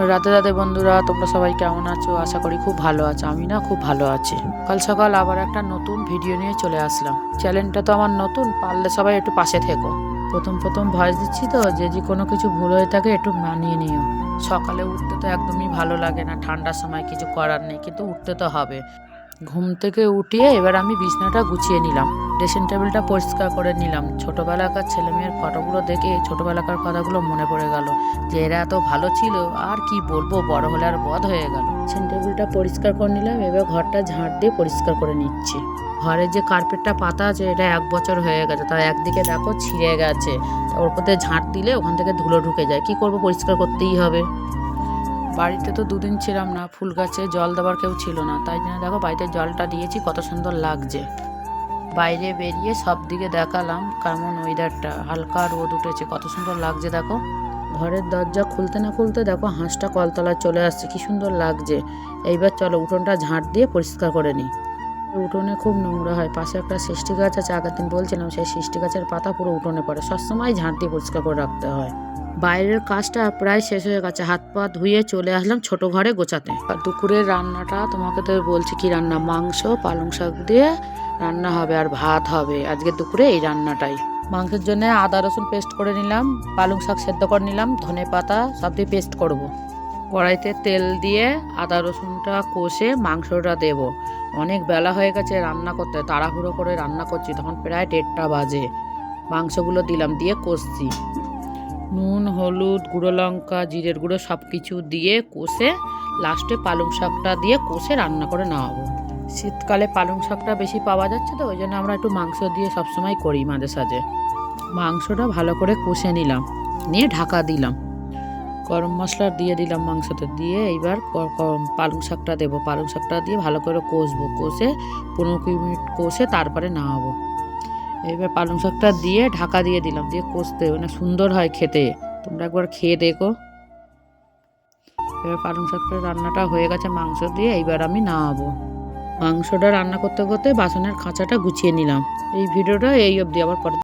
রাধে রাধে বন্ধুরা, তোমরা সবাই কেমন আছো? আশা করি খুব ভালো আছো। আমি না খুব ভালো আছি। কাল সকাল আবার একটা নতুন ভিডিও নিয়ে চলে আসলাম। চ্যানেলটা তো আমার নতুন, পারলে সবাই একটু পাশে থেকো। প্রথম ভয়েস দিচ্ছি তো, যে কোনো কিছু ভুল হয়ে থাকে একটু মানিয়ে নিও। সকালে উঠতে তো একদমই ভালো লাগে না, ঠান্ডার সময় কিছু করার নেই, কিন্তু উঠতে তো হবে। ঘুম থেকে উঠিয়ে এবার আমি বিছানাটা গুছিয়ে নিলাম, ড্রেসিং টেবিলটা পরিষ্কার করে নিলাম। ছোটোবেলাকার ছেলেমেয়ের ফটোগুলো দেখে ছোটোবেলাকার কথাগুলো মনে পড়ে গেল, যে এরা এত ভালো ছিল। আর কি বলবো, বড় হলে আর বদ হয়ে গেল। ড্রেসিং টেবিলটা পরিষ্কার করে নিলাম, এবার ঘরটা ঝাঁট দিয়ে পরিষ্কার করে নিচ্ছি। ঘরের যে কার্পেটটা পাতা আছে, এটা 1 বছর হয়ে গেছে, তাই একদিকে দেখো ছিঁড়ে গেছে। ওর মধ্যে ঝাঁট দিলে ওখান থেকে ধুলো ঢুকে যায়, কি করব, পরিষ্কার করতেই হবে। বাড়িতে তো দুদিন ছিলাম না, ফুল গাছে জল দেওয়ার কেউ ছিল না, তাই জন্য দেখো বাড়িতে জলটা দিয়েছি, কত সুন্দর লাগছে। বাইরে বেরিয়ে সব দিকে দেখালাম কেমন ওয়েদারটা, হালকা রোদ উঠেছে, কত সুন্দর লাগছে দেখো। ঘরের দরজা খুলতে না খুলতে দেখো হাঁসটা কলতলায় চলে আসছে, কি সুন্দর লাগছে। এইবার চলো উঠোনটা ঝাঁট দিয়ে পরিষ্কার করে নিই। উঠোনে খুব নোংরা হয়, পাশে একটা সৃষ্টি গাছ আছে, আগের দিন বলছিলাম, সেই সৃষ্টি গাছের পাতা পুরো উঠোনে পড়ে, সবসময় ঝাঁট দিয়ে পরিষ্কার করে রাখতে হয়। বাইরের কাজটা প্রায় শেষ হয়ে গেছে, হাত পা ধুয়ে চলে আসলাম ছোট ঘরে গোছাতে। আর দুপুরের রান্নাটা তোমাকে তো বলছি, কি রান্না, মাংস পালং শাক দিয়ে রান্না হবে আর ভাত হবে আজকে দুপুরে, এই রান্নাটাই। মাংসের জন্য আদা রসুন পেস্ট করে নিলাম, পালং শাক সেদ্ধ করে নিলাম, ধনে পাতা সব দিয়ে পেস্ট করব। কড়াইতে তেল দিয়ে আদা রসুনটা কষে মাংসটা দেব। অনেক বেলা হয়ে গেছে রান্না করতে, তাড়াহুড়ো করে রান্না করছি, তখন প্রায় 1:30টা বাজে। মাংসগুলো দিলাম, দিয়ে কষছি। নুন, হলুদ, গুঁড়ো লঙ্কা, জিরের গুঁড়ো সব কিছু দিয়ে কষে লাস্টে পালং শাকটা দিয়ে কষে রান্না করে নামাবো। শীতকালে পালং শাকটা বেশি পাওয়া যাচ্ছে তো, ওই জন্য আমরা একটু মাংস দিয়ে সবসময় করি মাঝে সাঝে। মাংসটা ভালো করে কষে নিলাম, নিয়ে ঢাকা দিলাম। গরম মশলা দিয়ে দিলাম মাংসতে, দিয়ে এইবার পালং শাকটা দেবো। পালং শাকটা দিয়ে ভালো করে কষবো, কষে 15-20 মিনিট কষে তারপরে নামাবো। এবার পালং শাকটা দিয়ে ঢাকা দিয়ে দিলাম, দিয়ে কষতে অনেক সুন্দর হয় খেতে, তোমরা একবার খেয়ে দেখো। এবার পালং শাকটা রান্নাটা হয়ে গেছে মাংস দিয়ে, এইবার আমি নামাবো। মাংসটা রান্না করতে করতে বাসনের খাঁচাটা গুছিয়ে নিলাম। এই ভিডিওটা এই অবধি, আবার পরে